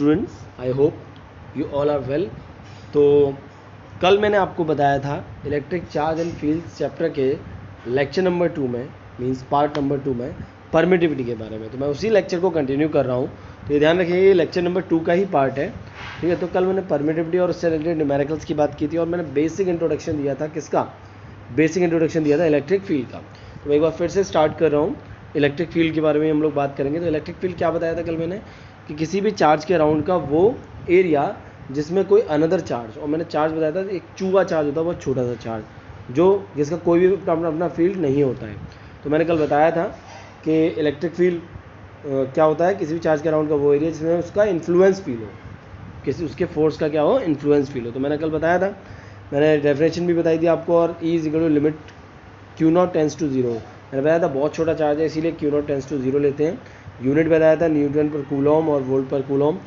Students, I hope you all are well. तो कल मैंने आपको बताया था electric charge and fields chapter के लेक्चर नंबर 2 में, मींस पार्ट नंबर 2 में परमिटिविटी के बारे में। तो मैं उसी लेक्चर को कंटिन्यू कर रहा हूँ। तो ये ध्यान रखिए, ये लेक्चर नंबर 2 का ही पार्ट है, ठीक है। तो कल मैंने परमिटिविटी और उससे रिलेटेड न्यूमेरिकल्स की बात की थी और मैंने बेसिक इंट्रोडक्शन दिया था। किसका बेसिक इंट्रोडक्शन दिया था? इलेक्ट्रिक फील्ड का। तो मैं एक बार फिर से स्टार्ट कर रहा हूँ। इलेक्ट्रिक फील्ड के बारे में हम लोग बात करेंगे। तो इलेक्ट्रिक फील्ड क्या बताया था कल मैंने, कि किसी भी चार्ज के अराउंड का वो एरिया जिसमें कोई अनदर चार्ज, और मैंने चार्ज बताया था एक चूहा चार्ज होता है, बहुत छोटा सा चार्ज जो जिसका कोई भी अपना फील्ड नहीं होता है। तो मैंने कल बताया था कि इलेक्ट्रिक फील्ड क्या होता है, किसी भी चार्ज के अराउंड का वो एरिया जिसमें उसका इन्फ्लुएंस फील हो, किसी उसके फोर्स का क्या हो, इन्फ्लुएंस फील हो। तो मैंने कल बताया था, मैंने डेफिनेशन भी बताई थी आपको, और E is equal to limit Q0 tends to 0। मैंने बताया था बहुत छोटा चार्ज है इसीलिए Q0 टेंस टू 0 लेते हैं। यूनिट बताया था न्यूटन पर कूलम और वोल्ट पर कूलम,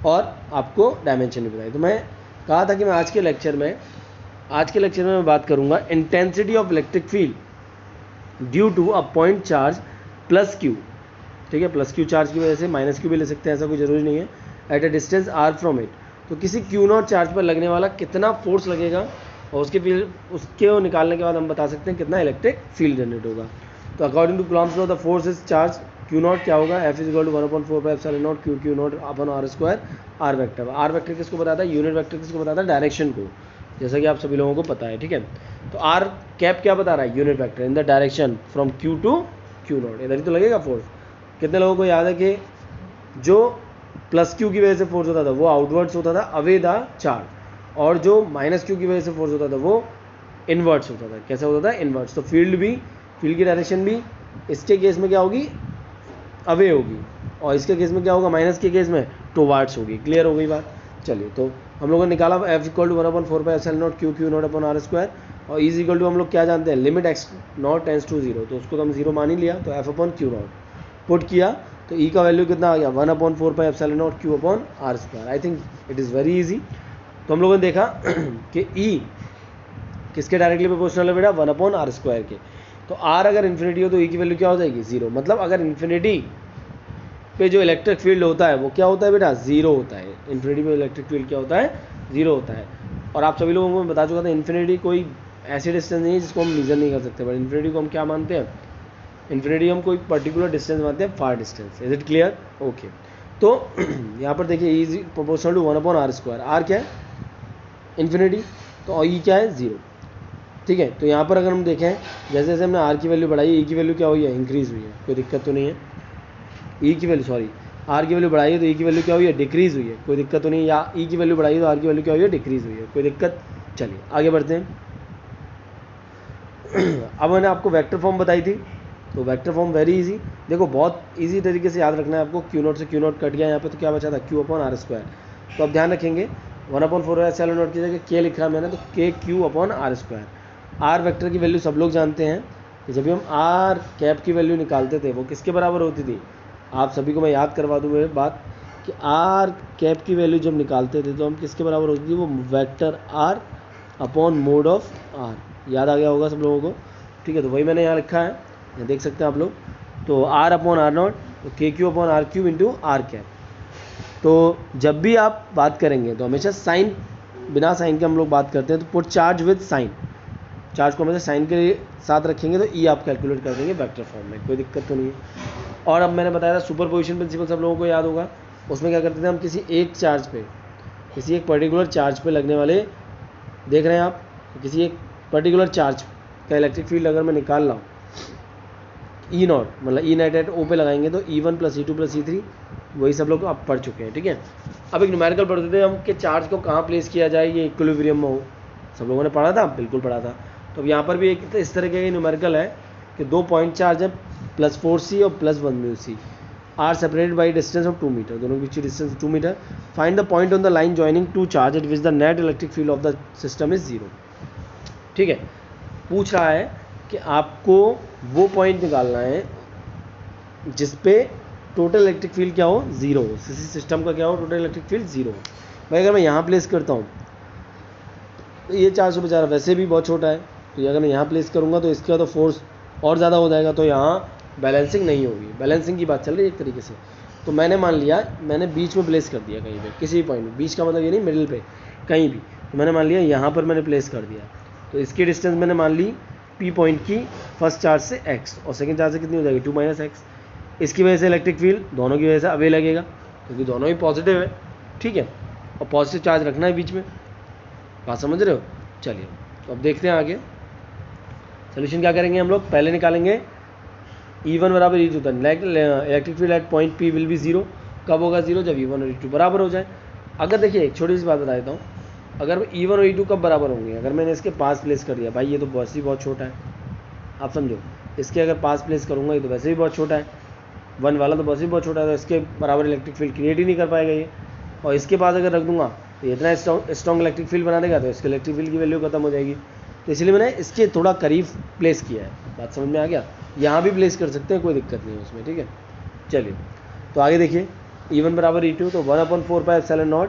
और आपको डायमेंशन भी बताई। तो मैं कहा था कि मैं आज के लेक्चर में मैं बात करूंगा intensity of electric field due to a point charge plus Q, ठीक है। प्लस Q चार्ज की वजह से माइनस Q भी ले सकते हैं, ऐसा कोई ज़रूरी नहीं है। At a distance R from it, तो किसी Q0 चार्ज पर लगने वाला कितना फोर्स लगेगा, और उसके निकालने के बाद हम बता सकते हैं कितना इलेक्ट्रिक फील्ड जनरेट होगा। तो according to Coulomb's law the force is charge Q0 क्या होगा, F is equal to 1/4πε0 Q0 upon R square. R vector किसको बताता है? यूनिट वेक्टर किसको बताता है? डायरेक्शन को, जैसा कि आप सभी लोगों को पता है, ठीक है। तो R कैप क्या बता रहा है? Unit vector in the direction from Q to Q0, इधर ही तो लगेगा फोर्स। कितने लोगों को याद है कि जो प्लस Q की वजह से फोर्स होता था वो आउटवर्ड्स होता था अवे द चार्ज, और जो माइनस Q की वजह से फोर्स होता था वो इनवर्ट्स होता था। कैसा होता था? इनवर्ट्स। तो फील्ड की डायरेक्शन भी इसके केस में क्या होगी? अवे होगी, और इसके केस में क्या होगा? माइनस के केस में टुवार्ड्स होगी। क्लियर हो गई बात? चलिए, तो हम लोगों ने निकाला F equal to 1/4πε0 Q0 upon R square, और इज इक्वल टू हम लोग क्या जानते हैं? लिमिट x0 टेंस टू 0, तो उसको तो हम 0 मान ही लिया। तो F अपॉन Q0 पुट किया तो E का वैल्यू कितना आ गया? 1/4πε0 Q upon R square. I think it is very easy. तो हम लोगों ने देखा कि E किसके डायरेक्टली प्रोपोर्शनल है बेटा? 1/r स्क्वायर के। तो R अगर इन्फिनिटी हो तो E की वैल्यू क्या हो जाएगी? 0। मतलब अगर इन्फिनिटी पे जो इलेक्ट्रिक फील्ड होता है वो क्या होता है बेटा? 0 होता है। इन्फिनिटी पे इलेक्ट्रिक फील्ड क्या होता है? 0 होता है। और आप सभी लोगों को मैं बता चुका था, इन्फिनिटी कोई ऐसी डिस्टेंस नहीं है जिसको हम मेजर नहीं कर सकते, बट इन्फिनिटी को हम क्या मानते हैं? इन्फिनिटी हम कोई पर्टिकुलर डिस्टेंस मानते हैं, far distance. Is it clear? Okay. तो यहाँ पर देखिए E is proportional to 1/r square. R क्या है? इन्फिनिटी। तो E क्या है? 0, ठीक है। तो यहाँ पर अगर हम देखें, जैसे जैसे हमने R की वैल्यू बढ़ाई, E की वैल्यू क्या हुई है? इंक्रीज़ हुई है। कोई दिक्कत तो नहीं है? R की वैल्यू बढ़ाई है तो E की वैल्यू क्या हुई है? डिक्रीज़ हुई है। कोई दिक्कत तो नहीं है? या E की वैल्यू बढ़ाई है तो R की वैल्यू क्या हुई है? डिक्रीज़ हुई है। कोई दिक्कत? चलिए आगे बढ़ते हैं। अब मैंने आपको वेक्टर फॉर्म बताई थी, तो वेक्टर फॉर्म वेरी इजी। देखो बहुत इजी तरीके से याद रखना है आपको। Q0 से Q0 कट गया यहाँ पे, तो क्या बचा था? Q upon R square. तो अब ध्यान रखेंगे 1/4πε0 की जगह K लिखा है मैंने, तो KQ upon R square. R vector की वैल्यू सब लोग जानते हैं कि जब भी हम R कैप की वैल्यू निकालते थे वो किसके बराबर होती थी? आप सभी को मैं याद करवा दूँ मेरी बात, कि R कैप की वैल्यू जब निकालते थे तो हम किसके बराबर होती थी? वो vector R upon mode of R। याद आ गया होगा सब लोगों को, ठीक है। तो वही मैंने यहाँ लिखा है, यहाँ देख सकते हैं आप लोग। तो R अपॉन R0, तो KQ upon RQ into R cap. तो जब भी आप बात करेंगे तो हमेशा साइन, बिना साइन के हम लोग बात करते हैं, तो put charge with sign. Charge को हमेशा साइन के साथ रखेंगे तो E आप कैलकुलेट कर देंगे वेक्टर फॉर्म में। कोई दिक्कत तो नहीं है। और अब मैंने बताया था सुपरपोजिशन प्रिंसिपल, सब लोगों को याद होगा। उसमें क्या करते थे हम? किसी एक चार्ज पे, किसी एक पर्टिकुलर चार्ज पे लगने वाले, देख रहे हैं आप, किसी एक पर्टिकुलर चार्ज का इलेक्ट्रिक फील्ड अगर मैं निकाल रहा हूँ E0, मतलब E नेट एट O पे लगाएंगे तो E1 plus E2 plus E3, वही सब लोग आप पढ़ चुके हैं, ठीक है। अब एक न्यूमेरिकल पढ़ते थे हम कि चार्ज को कहाँ प्लेस किया जाए ये इक्विलिब्रियम में हो। सब लोगों ने पढ़ा था? बिल्कुल पढ़ा था। तो अब यहाँ पर भी एक इस तरह के न्यूमेरिकल है कि दो पॉइंट चार्ज है, +4c और +1μc, are separated by distance of 2 metre, दोनों के बीच distance 2 metre. Find the point on the line joining two charge at which the net electric field of the system is 0, ठीक है। पूछ रहा है कि आपको वो पॉइंट निकालना है जिस पे टोटल इलेक्ट्रिक फील्ड क्या हो? 0 हो। किसी सिस्टम का क्या हो? टोटल इलेक्ट्रिक फील्ड 0 हो। भाई अगर मैं यहाँ प्लेस करता हूँ तो ये चार्ज तो बेचारा वैसे भी बहुत छोटा है, तो ये अगर मैं यहाँ प्लेस करूँगा तो इसका तो फोर्स और ज़्यादा हो जाएगा, तो यहाँ बैलेंसिंग नहीं होगी। बैलेंसिंग की बात चल रही है एक तरीके से। तो मैंने मान लिया, मैंने बीच में प्लेस कर दिया कहीं पे, किसी भी पॉइंट में, बीच का मतलब ये नहीं मिडिल पे, कहीं भी, तो मैंने मान लिया यहाँ पर मैंने प्लेस कर दिया। तो इसकी डिस्टेंस मैंने मान ली पी पॉइंट की फर्स्ट चार्ज से x और सेकंड चार्ज से कितनी हो जाएगी 2 - x। इसकी वजह से इलेक्ट्रिक फील्ड दोनों की वजह से अवे लगेगा क्योंकि दोनों ही पॉजिटिव है, ठीक है, और पॉजिटिव चार्ज रखना है बीच में, बात समझ रहे हो। चलिए तो अब देखते हैं आगे सोल्यूशन क्या करेंगे हम लोग। पहले निकालेंगे E1 बराबर E2 था, electric field at point P will be 0। कब होगा 0? जब E1 और E2 बराबर हो जाए। अगर देखिए एक छोटी सी बात बता देता हूँ, अगर E1 और E2 कब बराबर होंगे, अगर मैंने इसके पास प्लेस कर दिया, भाई ये तो वैसे ही बहुत छोटा है, आप समझो, इसके अगर पास प्लेस करूँगा ये तो वैसे ही बहुत छोटा है, 1 वाला तो वैसे ही बहुत छोटा है, तो इसके बराबर इलेक्ट्रिक फील्ड क्रिएट ही नहीं कर पाएगा ये। और इसके पास अगर रख दूंगा तो ये इतना स्ट्रॉन्ग इलेक्ट्रिक फील्ड बना देगा, तो इसके इलेक्ट्रिक फील्ड की वैल्यू खत्म हो जाएगी। तो इसलिए मैंने इसके थोड़ा करीब प्लेस किया है, बात समझ में आ गया। यहाँ भी प्लेस कर सकते हैं, कोई दिक्कत नहीं है उसमें, ठीक है। चलिए तो आगे देखिए, E1 बराबर E2, तो 1/4πε0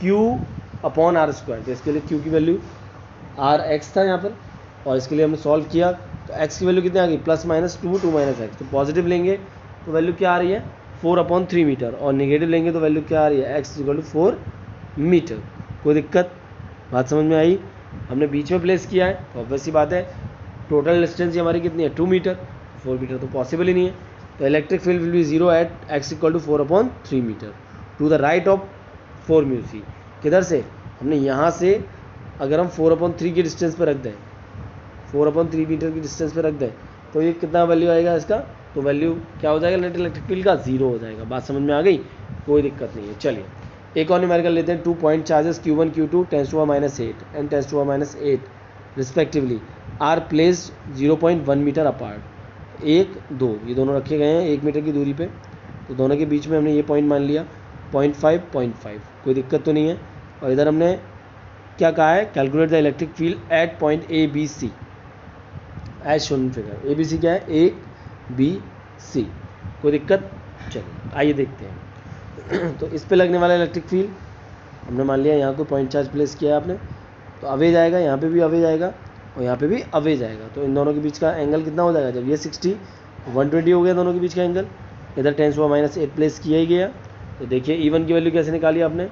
Q/r²। तो इसके लिए Q की वैल्यू Rx था यहाँ पर, और इसके लिए हमने सॉल्व किया तो x की वैल्यू कितनी आ गई +-2 2 - x। तो पॉजिटिव लेंगे तो वैल्यू क्या आ रही है 4/3 मीटर, और नेगेटिव लेंगे तो वैल्यू क्या आ रही है x = 4 मीटर। कोई दिक्कत, बात समझ में आई। हमने बीच में प्लेस किया है तो ऑब्वियस सी बात है, टोटल डिस्टेंस हमारी कितनी है 2 मीटर, 4 मीटर तो पॉसिबल ही नहीं है। तो electric field will be 0 at x = 4/3 metre to the right of 4 μc। किधर से, हमने यहाँ से अगर हम 4/3 की डिस्टेंस पर रख दें, 4/3 मीटर की डिस्टेंस पर रख दें, तो ये कितना वैल्यू आएगा इसका, तो वैल्यू क्या हो जाएगा नेट इलेक्ट्रिक फील्ड का 0 हो जाएगा। बात समझ में आ गई, कोई दिक्कत नहीं है। चलिए एक और न्यूमेरिकल लेते हैं। 2 point charges Q1 Q2 tens to -8 and tens to -8 respectively are placed 0.1 metre apart. 1 2 ये दोनों रखे गए हैं 1 मीटर की दूरी पे, तो दोनों के बीच में हमने ये पॉइंट मान लिया 0.5 0.5, कोई दिक्कत तो नहीं है। और इधर हमने क्या कहा है, calculate the electric field at point ABC as shown figure. ABC क्या है, ABC, कोई दिक्कत। चलिए आइए देखते हैं। तो इस पे लगने वाला इलेक्ट्रिक फील्ड हमने मान लिया, यहाँ कोई पॉइंट चार्ज प्लेस किया है आपने, तो अवे जाएगा, यहाँ पे भी अवे जाएगा और यहाँ पे भी अवे जाएगा। तो इन दोनों के बीच का एंगल कितना हो जाएगा, जब ये 60 120 हो गया दोनों के बीच का एंगल। इधर टेंस टू -8 प्लेस किया ही गया। तो देखिए E1 की वैल्यू कैसे निकाली आपने,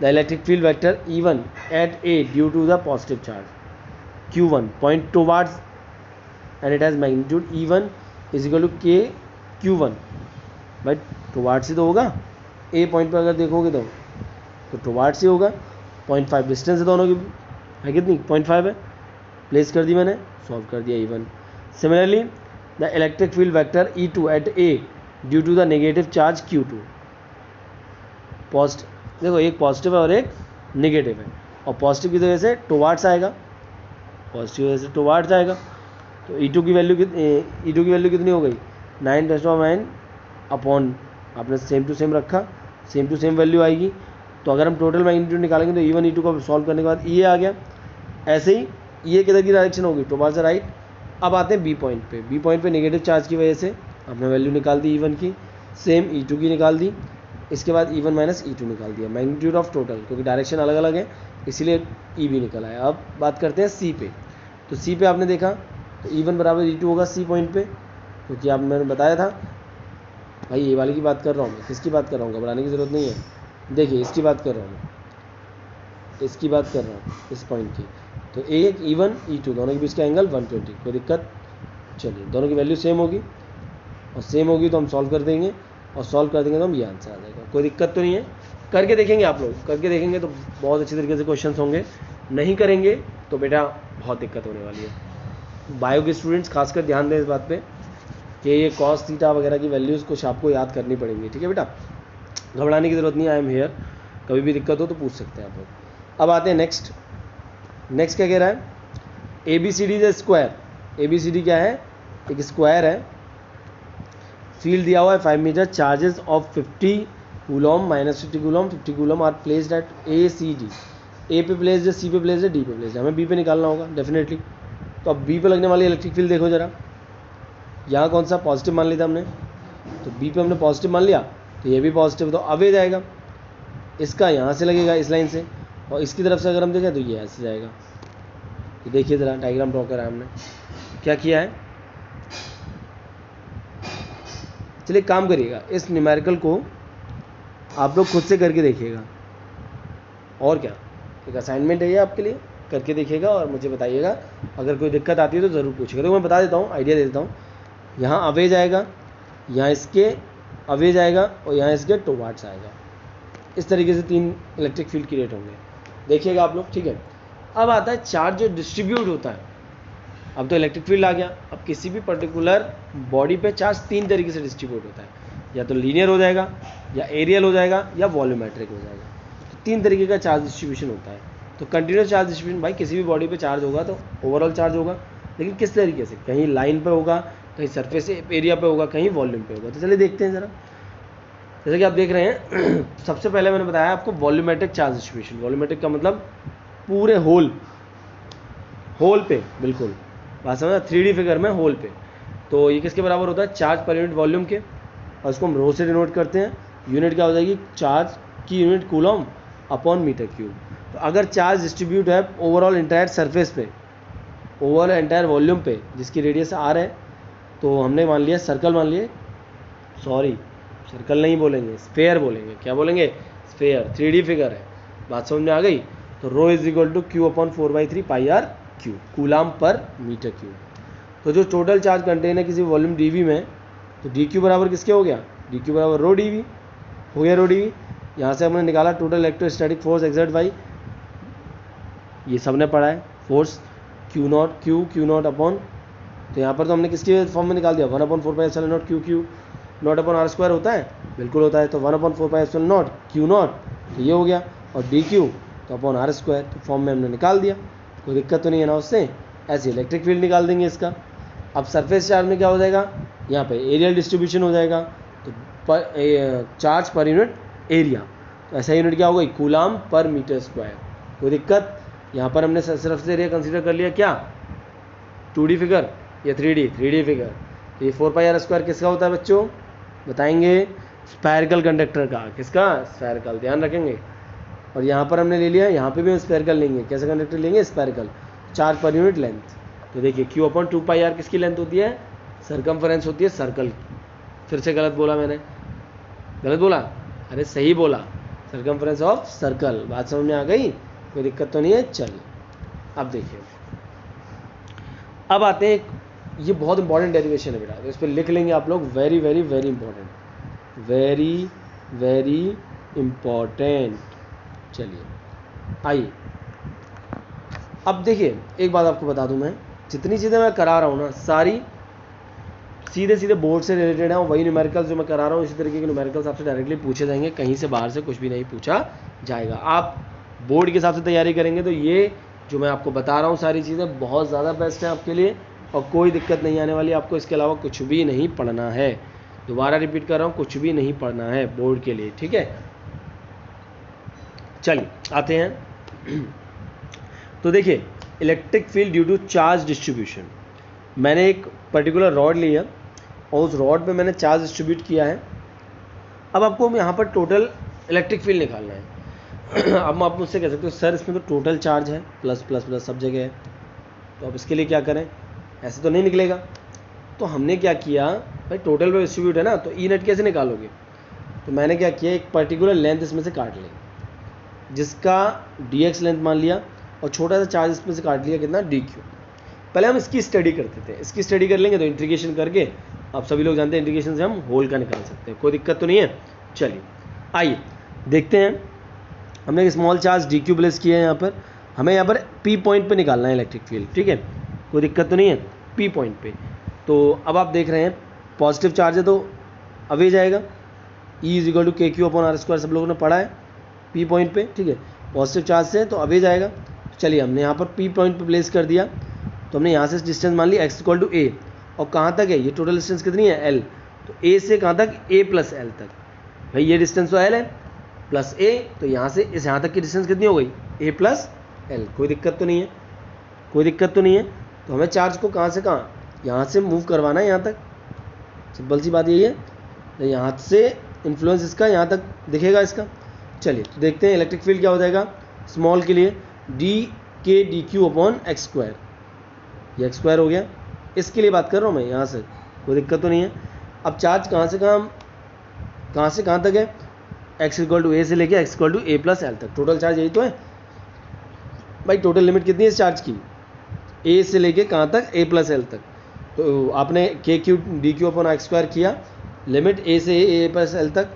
the electric field vector E1 at A due to the positive charge Q1 point towards and it has magnitude E1 = K Q1। भाई टुवार्ड्स ही तो होगा, ए पॉइंट पर अगर देखोगे तो टुवार्ड्स ही होगा। 0.5 डिस्टेंस है दोनों की, है कितनी 0.5 है, प्लेस कर दी मैंने, सॉल्व कर दिया E1। Similarly the electric field vector E2 at A due to the negative charge Q2। Positive देखो, एक पॉजिटिव है और एक नेगेटिव है, और पॉजिटिव की वजह से टुवार्ड्स आएगा, पॉजिटिव की वजह से टुवार्ड्स आएगा। तो E2 की वैल्यू कितनी हो गई 9 अपॉन, आपने सेम टू सेम रखा, सेम टू सेम वैल्यू आएगी। तो अगर हम टोटल मैग्नीट्यूड निकालेंगे तो E1 E2 को सॉल्व करने के बाद ये आ गया। ऐसे ही ये किधर की डायरेक्शन होगी, टुवार्ड्स द राइट। अब आते हैं बी पॉइंट पे नेगेटिव चार्ज की वजह से हमने वैल्यू निकाल दी E1 की, सेम E2 की निकाल दी, इसके बाद E1 - E2 निकाल दिया, मैग्नीट्यूड ऑफ टोटल, क्योंकि डायरेक्शन अलग अलग है इसीलिए E भी निकल आया। अब बात करते हैं सी पे। तो सी पे आपने देखा तो E1 बराबर E2 होगा सी पॉइंट पे, क्योंकि आप मैंने बताया था भाई, ये वाली की बात कर रहा हूँ मैं, किसकी बात कर रहा हूँ, घबराने की ज़रूरत नहीं है। देखिए इसकी बात कर रहा हूँ मैं, इसकी बात कर रहा हूँ, इस पॉइंट की। तो एक E1 E2 दोनों के बीच का एंगल 120, कोई दिक्कत। चलिए दोनों की वैल्यू सेम होगी, और सेम होगी तो हम सॉल्व कर देंगे, और सॉल्व कर देंगे तो हम ये आंसर आ जाएगा, कोई दिक्कत तो नहीं है। करके देखेंगे आप लोग, करके देखेंगे तो बहुत अच्छी तरीके से क्वेश्चन होंगे, नहीं करेंगे तो बेटा बहुत दिक्कत होने वाली है। बायो के स्टूडेंट्स खासकर ध्यान दें इस बात पे कि ये कॉस थीटा वगैरह की वैल्यूज़ कुछ आपको याद करनी पड़ेंगी, ठीक है बेटा, घबराने की ज़रूरत नहीं, आई एम हेयर, कभी भी दिक्कत हो तो पूछ सकते हैं आप लोग। अब आते हैं नेक्स्ट क्या कह रहा है, ABCD is a square. ABCD क्या है, एक स्क्वायर है, फील्ड दिया हुआ है 5 metre, charges of 50 coulomb -50 coulomb 50 coulomb are placed at ACD। A पे प्लेस्ड है, सी पे प्लेस्ड है, डी पे प्लेस्ड है, हमें बी पे निकालना होगा डेफिनेटली। तो अब बी पे लगने वाली इलेक्ट्रिक फील्ड देखो जरा, यहाँ कौन सा पॉजिटिव मान लिया था हमने, तो बी पे हमने पॉजिटिव मान लिया, तो ये भी पॉजिटिव, तो अवे जाएगा, इसका यहाँ से लगेगा इस लाइन से, और इसकी तरफ से अगर हम देखें तो ये ऐसे जाएगा। तो देखिए ज़रा डायग्राम ड्रॉ करा हमने, क्या किया है, चलिए काम करिएगा, इस न्यूमेरिकल को आप लोग खुद से करके देखिएगा। और क्या, एक असाइनमेंट है ये आपके लिए, करके देखिएगा और मुझे बताइएगा। अगर कोई दिक्कत आती है तो ज़रूर पूछिएगा। तो मैं बता देता हूँ, आइडिया दे देता हूँ। यहाँ अवे जाएगा, यहाँ इसके अवे जाएगा और यहाँ इसके टुवार्ड्स आएगा। इस तरीके से 3 इलेक्ट्रिक फील्ड क्रिएट होंगे, देखिएगा आप लोग, ठीक है। अब आता है चार्ज जो डिस्ट्रीब्यूट होता है। अब तो इलेक्ट्रिक फील्ड आ गया। अब किसी भी पर्टिकुलर बॉडी पे चार्ज 3 तरीके से डिस्ट्रीब्यूट होता है, या तो लीनियर हो जाएगा, या एरियल हो जाएगा, या वॉल्यूमेट्रिक हो जाएगा। तो 3 तरीके का चार्ज डिस्ट्रीब्यूशन होता है। तो कंटिन्यूस चार्ज डिस्ट्रीब्यूशन, भाई किसी भी बॉडी पे चार्ज होगा तो ओवरऑल चार्ज होगा, लेकिन किस तरीके से, कहीं लाइन पे होगा, कहीं सरफेस एरिया पे होगा, कहीं वॉल्यूम पे होगा। तो चलिए देखते हैं ज़रा। जैसे कि आप देख रहे हैं सबसे पहले मैंने बताया आपको वॉल्यूमेट्रिक चार्ज डिस्ट्रीब्यूशन। वॉल्यूमेट्रिक का मतलब पूरे होल पे, बिल्कुल बात समझा, 3D फिगर में होल पे। तो ये किसके बराबर होता है, चार्ज पर यूनिट वॉल्यूम के, और उसको हम रो से डिनोट करते हैं। यूनिट क्या हो जाएगी, चार्ज की unit coulomb upon metre cube. तो अगर चार्ज डिस्ट्रीब्यूट है ओवरऑल एंटायर सरफेस पे, ओवरऑल एंटायर वॉल्यूम पे, जिसकी रेडियस r है, तो हमने मान लिया सर्कल, मान लिए, सॉरी सर्कल नहीं बोलेंगे, स्फेयर बोलेंगे। क्या बोलेंगे, स्फेयर, 3D फिगर है, बात समझ में आ गई। तो rho is equal to Q upon 4/3 pi R Q, coulomb per metre cube. तो जो टोटल चार्ज कंटेन है किसी वॉल्यूम dv में, तो dq बराबर किसके हो गया, dq बराबर रो dv हो गया, रो dv। यहाँ से हमने निकाला total electrostatic force exert by, ये सब ने पढ़ा है, फोर्स क्यू नॉट अपॉन, तो यहाँ पर तो हमने किसके फॉर्म में निकाल दिया, 1/4πε0 क्यू नॉट अपॉन r² होता है, बिल्कुल होता है। तो 1/4πε0 क्यू नॉट, तो ये हो गया, और dq तो अपॉन r², तो फॉर्म में हमने निकाल दिया, कोई दिक्कत तो नहीं है ना उससे। ऐसे इलेक्ट्रिक फील्ड निकाल देंगे इसका। अब सरफेस चार्ज में क्या हो जाएगा, यहाँ पे एरियल डिस्ट्रीब्यूशन हो जाएगा, तो चार्ज पर यूनिट एरिया, तो ऐसा यूनिट क्या होगा, कूलाम पर मीटर स्क्वायर। कोई दिक्कत, यहाँ पर हमने सरफेस एरिया कंसीडर कर लिया, क्या 2D फिगर या 3D फिगर। तो ये 4πr² किसका होता है बच्चों, बताएंगे, स्फेरिकल कंडक्टर का। किसका, स्फेरिकल, ध्यान रखेंगे। और यहाँ पर हमने ले लिया, यहाँ पे भी हम स्फेरिकल लेंगे। कैसे कंडक्टर लेंगे, spherical, charge per unit length. तो देखिए q/2πr किसकी लेंथ होती है, सरकमफरेंस होती है सर्कल की। फिर से गलत बोला मैंने, गलत बोला, अरे सही बोला, सरकमफरेंस ऑफ सर्कल। बात समझ में आ गई, कोई दिक्कत तो नहीं है। चलिए अब देखिए, अब आते हैं, ये बहुत इंपॉर्टेंट डेरिवेशन है बेटा, तो इस पर लिख लेंगे आप लोग, very very very important, very very important. चलिए आइए, अब देखिए एक बात आपको बता दूं, मैं जितनी चीज़ें मैं करा रहा हूँ ना, सारी सीधे सीधे बोर्ड से रिलेटेड है। वही न्यूमेरिकल्स जो मैं करा रहा हूँ, इसी तरीके के न्यूमेरिकल्स आपसे डायरेक्टली पूछे जाएंगे, कहीं से बाहर से कुछ भी नहीं पूछा जाएगा। आप बोर्ड के हिसाब से तैयारी करेंगे तो ये जो मैं आपको बता रहा हूँ सारी चीज़ें बहुत ज़्यादा बेस्ट है आपके लिए, और कोई दिक्कत नहीं आने वाली आपको। इसके अलावा कुछ भी नहीं पढ़ना है, दोबारा रिपीट कर रहा हूँ, कुछ भी नहीं पढ़ना है बोर्ड के लिए, ठीक है। चलिए आते हैं, तो देखिए electric field due to charge distribution. मैंने एक पर्टिकुलर रॉड लिया और उस रॉड पे मैंने चार्ज डिस्ट्रीब्यूट किया है। अब आपको यहाँ पर टोटल इलेक्ट्रिक फील्ड निकालना है। अब आप मुझसे कह सकते हो सर इसमें तो टोटल चार्ज है, प्लस प्लस प्लस सब जगह है, तो अब इसके लिए क्या करें, ऐसे तो नहीं निकलेगा। तो हमने क्या किया, भाई टोटल पे डिस्ट्रीब्यूट है ना, तो ई नेट कैसे निकालोगे। तो मैंने क्या किया, एक पर्टिकुलर लेंथ इसमें से काट ली, जिसका dx लेंथ मान लिया, और छोटा सा चार्ज इसमें से काट लिया, कितना, dq। पहले हम इसकी स्टडी करते थे, इसकी स्टडी कर लेंगे तो इंटीग्रेशन करके, आप सभी लोग जानते हैं इंटीग्रेशन से हम होल का निकाल सकते हैं, कोई दिक्कत तो नहीं है। चलिए आइए देखते हैं, हमने एक स्मॉल चार्ज dq प्लेस किया है यहाँ पर, हमें यहाँ पर p पॉइंट पे निकालना है इलेक्ट्रिक फील्ड, ठीक है, कोई दिक्कत तो नहीं है, p पॉइंट पे। तो अब आप देख रहे हैं पॉजिटिव चार्ज है तो अवे जाएगा, E is equal to KQ/r², सब लोगों ने पढ़ा है, p पॉइंट पे, ठीक है, पॉजिटिव चार्ज से तो अवे जाएगा। चलिए हमने यहाँ पर p पॉइंट पे प्लेस कर दिया, तो हमने यहाँ से डिस्टेंस मान ली x इक्वल टू a, और कहाँ तक है ये टोटल डिस्टेंस कितनी है, l, तो a से कहाँ तक, a प्लस l तक। भाई ये डिस्टेंस तो l है प्लस a, तो यहाँ से इस यहाँ तक की डिस्टेंस कितनी हो गई, a प्लस l। कोई दिक्कत तो नहीं है, कोई दिक्कत तो नहीं है। तो हमें चार्ज को कहाँ से कहाँ, यहाँ से मूव करवाना है यहाँ तक, सिंपल सी बात यही है। तो यहाँ से इन्फ्लुएंस इसका यहाँ तक दिखेगा इसका। चलिए तो देखते हैं इलेक्ट्रिक फील्ड क्या हो जाएगा स्मॉल के लिए, dk/dq/x², ये x² हो गया, इसके लिए बात कर रहा हूँ मैं यहाँ से, कोई दिक्कत तो नहीं है। अब चार्ज कहाँ से कहाँ तक है, x इक्वल टू ए से लेके x equal to A plus L तक। टोटल चार्ज यही तो है भाई। टोटल लिमिट कितनी है इस चार्ज की, ए से लेके कहाँ तक, ए प्लस एल तक। तो आपने के Q D Q upon x square किया, लिमिट ए से ए प्लस एल तक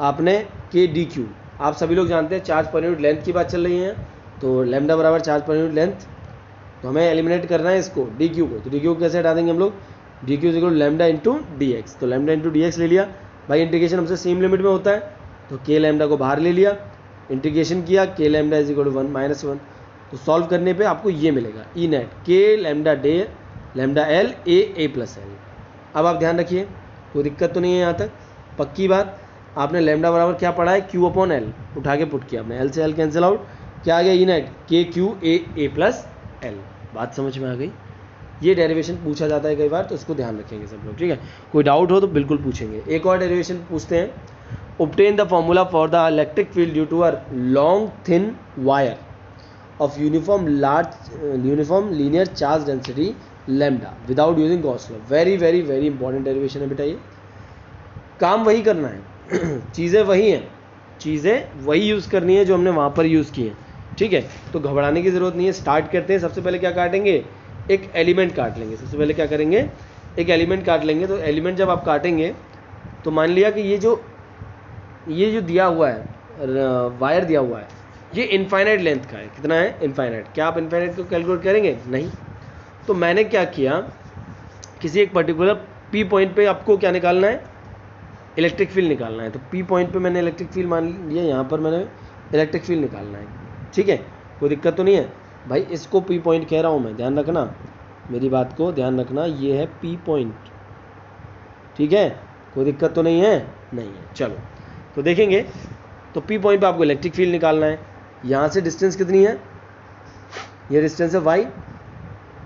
आपने के डी क्यू। आप सभी लोग जानते हैं चार्ज पर यूनिट लेंथ की बात चल रही है, तो लैम्डा बराबर चार्ज पर यूनिट लेंथ। तो हमें एलिमिनेट करना है इसको डी क्यू को। तो डी क्यू को कैसे हटा देंगे हम लोग, D Q equal lambda into D x. तो लैम्डा इंटू डी एक्स ले लिया भाई, इंटीग्रेशन हमसे सेम लिमिट में होता है, तो के लैम्डा को बाहर ले लिया, इंटीग्रेशन किया, K lambda is equal to 1 minus 1। तो सॉल्व करने पे आपको ये मिलेगा ई नेट के लैम्डा डे lambda L A plus L. अब आप ध्यान रखिए, कोई दिक्कत तो नहीं है यहाँ तक, पक्की बात। आपने लैम्डा बराबर क्या पढ़ा है, क्यू अपॉन एल, उठा के पुट किया आपने, एल से एल कैंसिल आउट, क्या आ गया ई नेट के क्यू ए प्लस एल। बात समझ में आ गई। ये डेरिवेशन पूछा जाता है कई बार, तो इसको ध्यान रखेंगे सब लोग, ठीक है। कोई डाउट हो तो बिल्कुल पूछेंगे। एक और डेरिवेशन पूछते हैं, obtain the formula for the electric field due to a long thin wire of uniform linear charge density lambda without using Gauss law। very important derivation है बेटा। ये काम वही करना है चीज़ें वही यूज़ करनी है जो हमने वहाँ पर यूज़ की हैं, ठीक है। तो घबराने की ज़रूरत नहीं है। स्टार्ट करते हैं। सबसे पहले क्या काटेंगे, एक एलिमेंट काट लेंगे। सबसे पहले क्या करेंगे, एक एलिमेंट काट लेंगे। तो एलिमेंट जब आप काटेंगे तो मान लिया कि ये जो दिया हुआ है वायर दिया हुआ है, ये इनफाइनाइट लेंथ का है। कितना है, इनफाइनाइट। क्या आप इनफाइनाइट को कैलकुलेट करेंगे, नहीं। तो मैंने क्या किया, किसी एक पर्टिकुलर पी पॉइंट पे आपको क्या निकालना है, इलेक्ट्रिक फील्ड निकालना है। तो पी पॉइंट पे मैंने इलेक्ट्रिक फील्ड मान लिया, यहाँ पर मैंने इलेक्ट्रिक फील्ड निकालना है, ठीक है। कोई दिक्कत तो नहीं है भाई। इसको पी पॉइंट कह रहा हूँ मैं, ध्यान रखना मेरी बात को, ध्यान रखना। ये है पी पॉइंट, ठीक है। कोई दिक्कत तो नहीं है, नहीं है। चलो तो देखेंगे। तो पी पॉइंट पे आपको इलेक्ट्रिक फील्ड निकालना है। यहाँ से डिस्टेंस कितनी है, ये डिस्टेंस है y,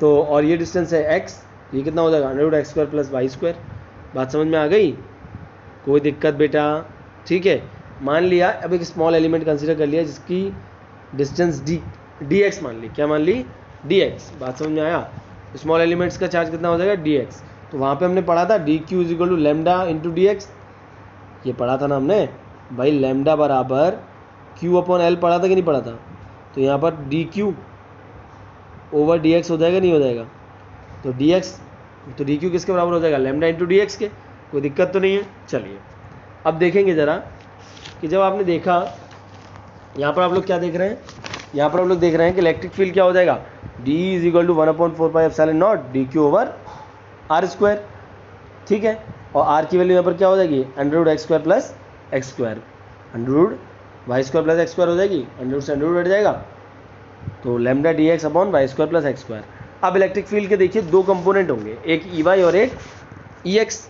तो और ये डिस्टेंस है x। ये कितना हो जाएगा, √x square plus Y square. बात समझ में आ गई, कोई दिक्कत बेटा, ठीक है। मान लिया, अब एक स्मॉल एलिमेंट कंसीडर कर लिया जिसकी डिस्टेंस dx मान ली। क्या मान ली, dx। बात समझ में आया। स्मॉल एलिमेंट्स का चार्ज कितना हो जाएगा, dx। तो वहाँ पे हमने पढ़ा था D Q is equal to lambda into D X, ये पढ़ा था ना हमने भाई। लैम्डा बराबर क्यू अपॉन एल पढ़ा था कि नहीं पढ़ा था। तो यहाँ पर D Q over D x हो जाएगा, नहीं हो जाएगा। तो डी एक्स, तो डी क्यू किसके बराबर हो जाएगा, लैम्डा इंटू डी एक्स के। कोई दिक्कत तो नहीं है। चलिए अब देखेंगे ज़रा कि जब आपने देखा, यहाँ पर आप लोग क्या देख रहे हैं, यहाँ पर आप लोग देख रहे हैं कि इलेक्ट्रिक फील्ड क्या हो जाएगा, D is equal to 1/4πε0 D Q over R square, ठीक है। और आर की वैल्यू यहाँ पर क्या हो जाएगी, √x square plus X square, √y square plus X square हो जाएगी, √ से √ हट जाएगा। तो lambda D X upon Y square plus X square. अब इलेक्ट्रिक फील्ड के देखिए दो कंपोनेंट होंगे, एक ई वाई और एक ई एक्स।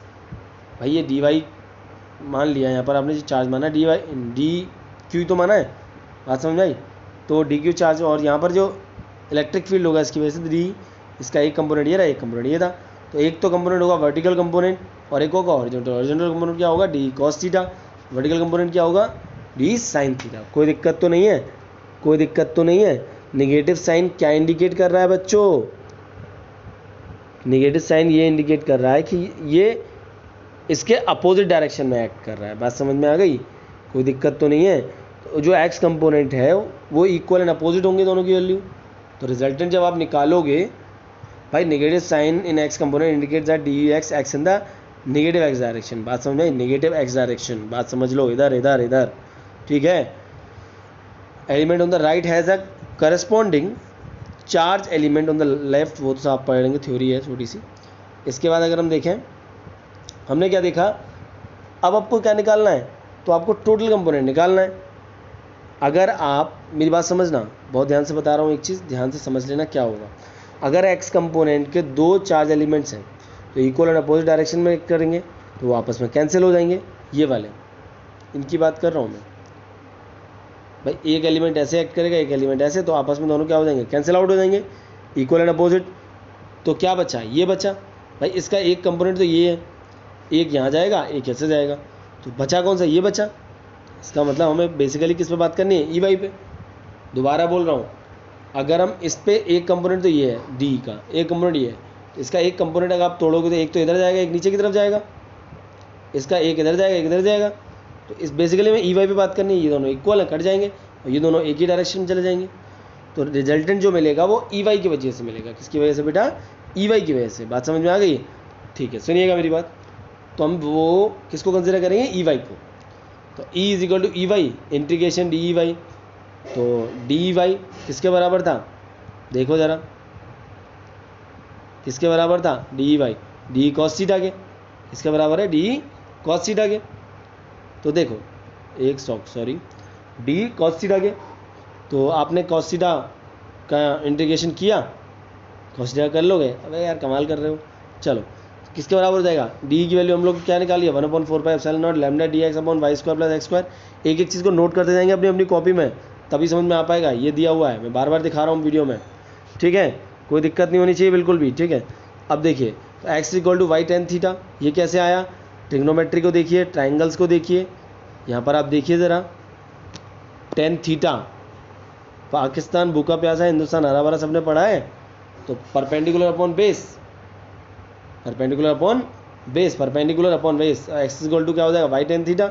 भाई ये डी वाई मान लिया, यहाँ पर आपने जो चार्ज माना डी वाई, डी क्यू तो माना है, बात समझ आई। तो डी क्यू चार्ज, और यहाँ पर जो इलेक्ट्रिक फील्ड होगा इसकी वजह से डी, इसका एक कंपोनेंट ये रहा, एक कंपोनेंट ये था। तो एक तो कंपोनेंट होगा वर्टिकल कंपोनेंट और एक होगा हॉरिजॉन्टल। हॉरिजॉन्टल कंपोनेंट क्या होगा, D cos theta. Vertical component क्या होगा, डी साइन थीटा। कोई दिक्कत तो नहीं है, कोई दिक्कत तो नहीं है। नेगेटिव साइन क्या इंडिकेट कर रहा है बच्चों, नेगेटिव साइन ये इंडिकेट कर रहा है कि ये इसके अपोजिट डायरेक्शन में एक्ट कर रहा है। बात समझ में आ गई, कोई दिक्कत तो नहीं है। तो जो एक्स कंपोनेंट है वो इक्वल एंड अपोजिट होंगे दोनों की वैल्यू। तो रिजल्टेंट जब आप निकालोगे भाई, negative sign in X component indicate that D X X in the negative X direction. बात समझ में, नेगेटिव एक्स डायरेक्शन, बात समझ लो, इधर इधर इधर, ठीक है। Element on the right has a corresponding charge element on the left, वो तो आप पढ़ेंगे, थ्योरी है छोटी सी। इसके बाद अगर हम देखें, हमने क्या देखा, अब आपको क्या निकालना है, तो आपको टोटल कंपोनेंट निकालना है। अगर आप, मेरी बात समझना, बहुत ध्यान से बता रहा हूँ, एक चीज़ ध्यान से समझ लेना क्या होगा। अगर एक्स कंपोनेंट के दो चार्ज एलिमेंट्स हैं तो इक्वल एंड अपोजिट डायरेक्शन में करेंगे तो वो आपस में कैंसिल हो जाएंगे। ये वाले, इनकी बात कर रहा हूँ मैं भाई। एक एलिमेंट ऐसे एक्ट करेगा, एक एलिमेंट ऐसे, तो आपस में दोनों क्या हो जाएंगे, कैंसिल आउट हो जाएंगे, इक्वल एंड अपोजिट। तो क्या बचा, ये बचा भाई। इसका एक कंपोनेंट तो ये है, एक यहाँ जाएगा, एक ऐसे जाएगा, तो बचा कौन सा, ये बचा। इसका मतलब हमें बेसिकली किस पे बात करनी है, ई वाई पे। दोबारा बोल रहा हूँ, अगर हम इस पे एक कंपोनेंट तो ये है डी का, एक कंपोनेंट ये है, तो इसका एक कंपोनेंट अगर आप तोड़ोगे तो एक तो इधर जाएगा, एक नीचे की तरफ जाएगा। इसका एक इधर जाएगा, एक इधर जाएगा। तो इस बेसिकली में ई वाई पे बात करनी है, ये दोनों इक्वल है, कट जाएंगे और ये दोनों एक ही डायरेक्शन में चले जाएंगे। तो रिजल्टेंट जो मिलेगा वो ई वाई की वजह से मिलेगा। किसकी वजह से बेटा? ई वाई की वजह से। बात समझ में आ गई? ठीक है, सुनिएगा मेरी बात। तो हम वो किसको कंसिडर करेंगे? ई वाई को। तो E is equal to E Y integration D E Y. तो डी ई वाई किसके बराबर था? देखो ज़रा, किसके बराबर था? D E Y, D cos theta के। किसके बराबर है? डी कॉस थीटा के। तो देखो डी कॉस थीटा के। तो आपने कॉस थीटा का इंटीग्रेशन किया, कॉस थीटा कर लोगे? अबे यार कमाल कर रहे हो। चलो, किसके बराबर हो जाएगा? डी की वैल्यू हम लोग क्या निकाली है? 1/4πε0 lambda D X upon Y square plus X square. एक एक चीज़ को नोट करते जाएंगे अपनी अपनी कॉपी में, तभी समझ में आ पाएगा। ये दिया हुआ है, मैं बार बार दिखा रहा हूँ वीडियो में, ठीक है? कोई दिक्कत नहीं होनी चाहिए बिल्कुल भी, ठीक है? अब देखिए, तो X equal to Y tan theta, ये कैसे आया? ट्रिग्नोमेट्री को देखिए, ट्राइंगल्स को देखिए। यहाँ पर आप देखिए ज़रा, टेन थीटा, पाकिस्तान भूखा प्यासा, हिंदुस्तान हरा भरा, सबने पढ़ा है। तो perpendicular upon base, perpendicular upon base, perpendicular upon base, X equal to क्या हो जाएगा? Y tan theta.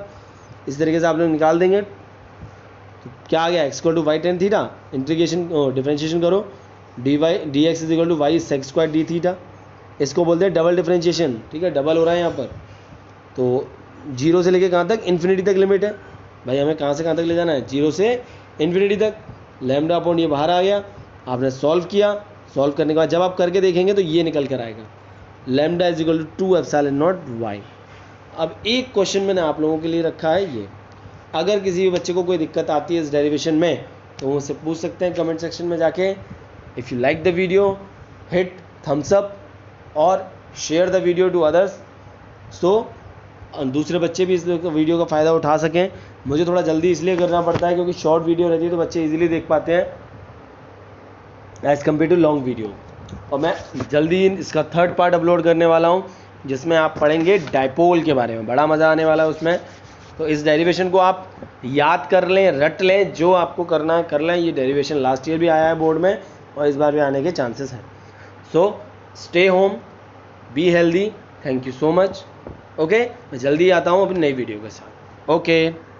इस तरीके से आप लोग निकाल देंगे। तो क्या आ गया? X equal to Y tan theta, integration differentiation करो, D Y D X is equal to Y sec square D theta. इसको बोलते हैं डबल डिफरेंशिएशन, ठीक है? डबल हो रहा है यहाँ पर। तो जीरो से लेके कहाँ तक? इन्फिनिटी तक लिमिट है भाई, हमें कहाँ से कहाँ तक ले जाना है? जीरो से इन्फिनिटी तक। लैम्डा अपॉन ये बाहर आ गया, आपने सॉल्व किया। सॉल्व करने के बाद जब आप करके देखेंगे तो ये निकल कर आएगा, lambda is equal to 2 epsilon naught Y. अब एक क्वेश्चन मैंने आप लोगों के लिए रखा है ये, अगर किसी भी बच्चे को कोई दिक्कत आती है इस डेरिवेशन में तो वो मुझसे पूछ सकते हैं कमेंट सेक्शन में जाके। If you like the video hit thumbs up और share the video to others, so दूसरे बच्चे भी इस वीडियो का फ़ायदा उठा सकें। मुझे थोड़ा जल्दी इसलिए करना पड़ता है क्योंकि शॉर्ट वीडियो रहती है तो बच्चे इजीली देख पाते हैं as compare to long video. और मैं जल्दी इसका थर्ड पार्ट अपलोड करने वाला हूँ जिसमें आप पढ़ेंगे डायपोल के बारे में, बड़ा मज़ा आने वाला है उसमें। तो इस डेरिवेशन को आप याद कर लें, रट लें, जो आपको करना है कर लें। ये डेरिवेशन लास्ट ईयर भी आया है बोर्ड में और इस बार भी आने के चांसेस हैं। So stay home, be healthy, thank you so much. Okay, मैं जल्दी आता हूँ अपनी नई वीडियो के साथ। ओके।